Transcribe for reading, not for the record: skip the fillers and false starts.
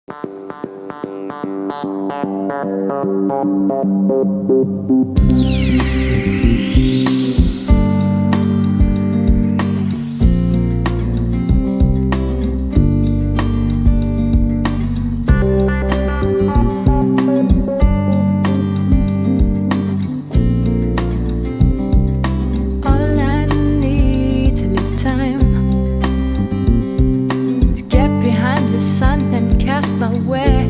All I need a little time to get behind the sun and cast my way.